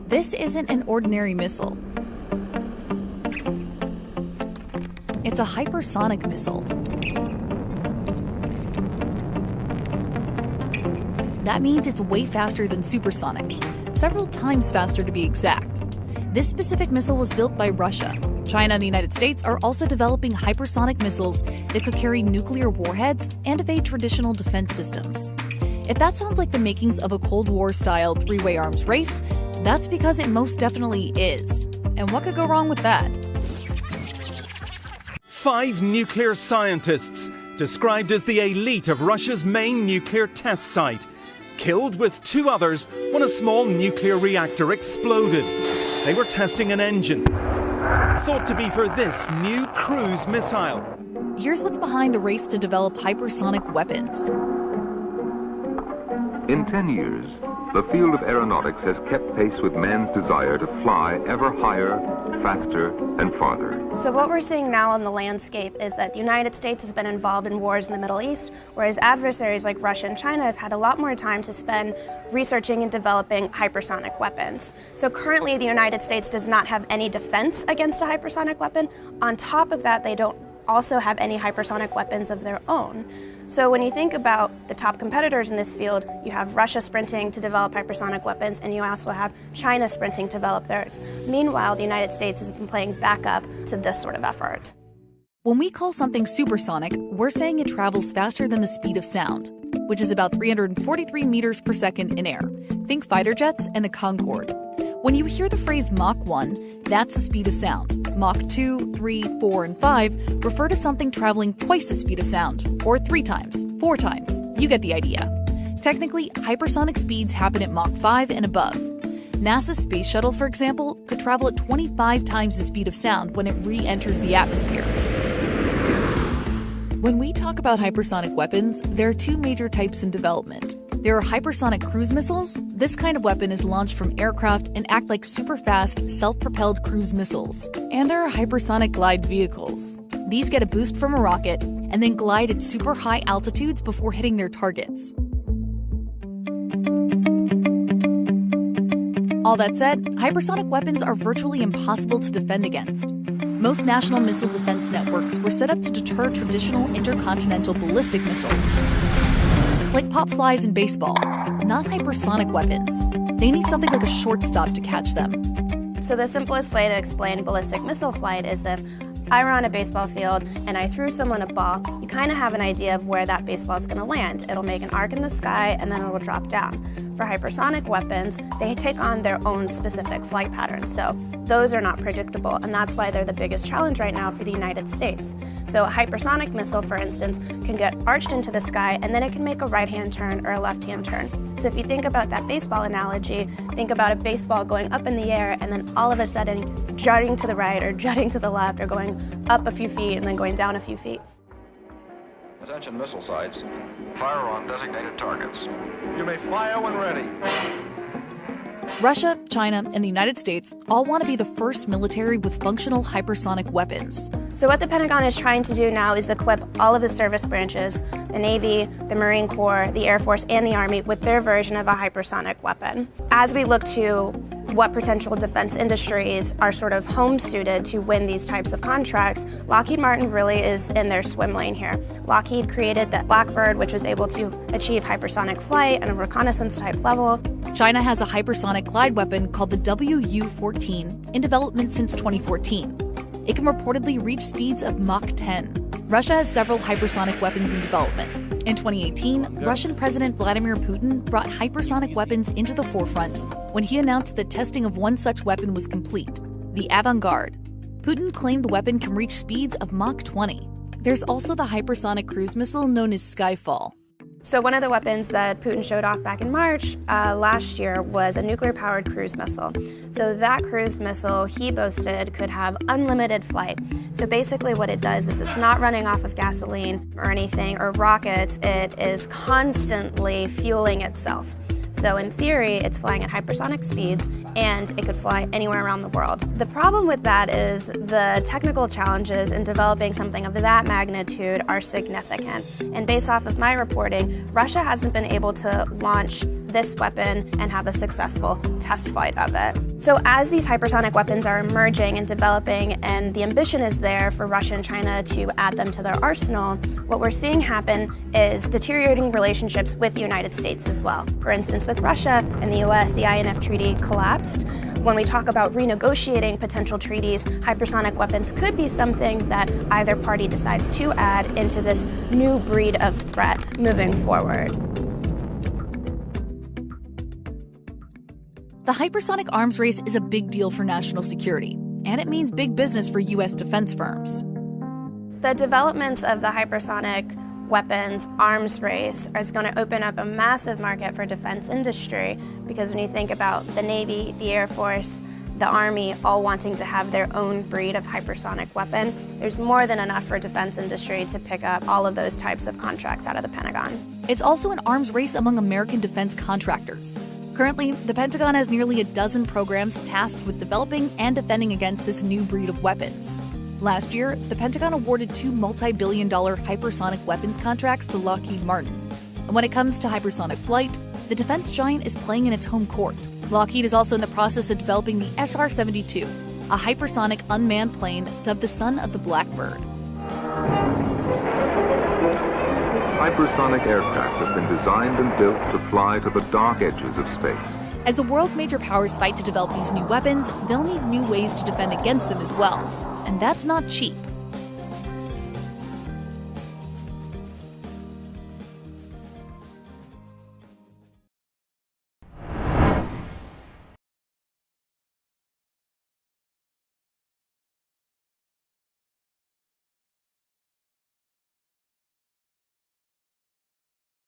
This isn't an ordinary missile. It's a hypersonic missile. That means it's way faster than supersonic, several times faster to be exact. This specific missile was built by Russia. China and the United States are also developing hypersonic missiles that could carry nuclear warheads and evade traditional defense systems. If that sounds like the makings of a Cold War-style three-way arms race, that's because it most definitely is. And what could go wrong with that? 5 nuclear scientists, described as the elite of Russia's main nuclear test site, killed with 2 others when a small nuclear reactor exploded. They were testing an engine, thought to be for this new cruise missile. Here's what's behind the race to develop hypersonic weapons. In 10 years, the field of aeronautics has kept pace with man's desire to fly ever higher, faster, and farther. So what we're seeing now on the landscape is that the United States has been involved in wars in the Middle East, whereas adversaries like Russia and China have had a lot more time to spend researching and developing hypersonic weapons. So currently the United States does not have any defense against a hypersonic weapon. On top of that, they don't also have any hypersonic weapons of their own. So when you think about the top competitors in this field, you have Russia sprinting to develop hypersonic weapons, and you also have China sprinting to develop theirs. Meanwhile, the United States has been playing backup to this sort of effort. When we call something supersonic, we're saying it travels faster than the speed of sound, which is about 343 meters per second in air. Think fighter jets and the Concorde. When you hear the phrase Mach 1, that's the speed of sound. Mach 2, 3, 4, and 5 refer to something traveling twice the speed of sound, or 3 times, 4 times. You get the idea. Technically, hypersonic speeds happen at Mach 5 and above. NASA's space shuttle, for example, could travel at 25 times the speed of sound when it re-enters the atmosphere. When we talk about hypersonic weapons, there are 2 major types in development. There are hypersonic cruise missiles. This kind of weapon is launched from aircraft and act like super-fast, self-propelled cruise missiles. And there are hypersonic glide vehicles. These get a boost from a rocket and then glide at super high altitudes before hitting their targets. All that said, hypersonic weapons are virtually impossible to defend against. Most national missile defense networks were set up to deter traditional intercontinental ballistic missiles, like pop flies in baseball, not hypersonic weapons. They need something like a shortstop to catch them. So the simplest way to explain ballistic missile flight is if I were on a baseball field and I threw someone a ball, you kind of have an idea of where that baseball is going to land. It'll make an arc in the sky and then it will drop down. For hypersonic weapons, they take on their own specific flight patterns. So those are not predictable, and that's why they're the biggest challenge right now for the United States. So a hypersonic missile, for instance, can get arched into the sky and then it can make a right-hand turn or a left-hand turn. So if you think about that baseball analogy, think about a baseball going up in the air and then all of a sudden jutting to the right or jutting to the left or going up a few feet and then going down a few feet. Attention missile sites. Fire on designated targets. You may fire when ready. Russia, China, and the United States all want to be the first military with functional hypersonic weapons. So what the Pentagon is trying to do now is equip all of the service branches, the Navy, the Marine Corps, the Air Force, and the Army with their version of a hypersonic weapon. As we look to what potential defense industries are sort of home-suited to win these types of contracts, Lockheed Martin really is in their swim lane here. Lockheed created the Blackbird, which was able to achieve hypersonic flight and a reconnaissance-type level. China has a hypersonic glide weapon called the WU-14 in development since 2014. It can reportedly reach speeds of Mach 10. Russia has several hypersonic weapons in development. In 2018, Russian President Vladimir Putin brought hypersonic weapons into the forefront when he announced that testing of one such weapon was complete, the Avangard. Putin claimed the weapon can reach speeds of Mach 20. There's also the hypersonic cruise missile known as Skyfall. So one of the weapons that Putin showed off back in March last year was a nuclear-powered cruise missile. So that cruise missile, he boasted, could have unlimited flight. So basically what it does is it's not running off of gasoline or anything or rockets, it is constantly fueling itself. So in theory, it's flying at hypersonic speeds and it could fly anywhere around the world. The problem with that is the technical challenges in developing something of that magnitude are significant. And based off of my reporting, Russia hasn't been able to launch this weapon and have a successful test flight of it. So as these hypersonic weapons are emerging and developing, and the ambition is there for Russia and China to add them to their arsenal, what we're seeing happen is deteriorating relationships with the United States as well. For instance, with Russia and the US, the INF Treaty collapsed. When we talk about renegotiating potential treaties, hypersonic weapons could be something that either party decides to add into this new breed of threat moving forward. The hypersonic arms race is a big deal for national security, and it means big business for U.S. defense firms. The developments of the hypersonic weapons arms race is going to open up a massive market for defense industry, because when you think about the Navy, the Air Force, the Army all wanting to have their own breed of hypersonic weapon, there's more than enough for defense industry to pick up all of those types of contracts out of the Pentagon. It's also an arms race among American defense contractors. Currently, the Pentagon has nearly a dozen programs tasked with developing and defending against this new breed of weapons. Last year, the Pentagon awarded 2 multi-billion-dollar hypersonic weapons contracts to Lockheed Martin. And when it comes to hypersonic flight, the defense giant is playing in its home court. Lockheed is also in the process of developing the SR-72, a hypersonic unmanned plane dubbed the son of the Blackbird. Hypersonic aircraft have been designed and built to fly to the dark edges of space. As the world's major powers fight to develop these new weapons, they'll need new ways to defend against them as well. And that's not cheap.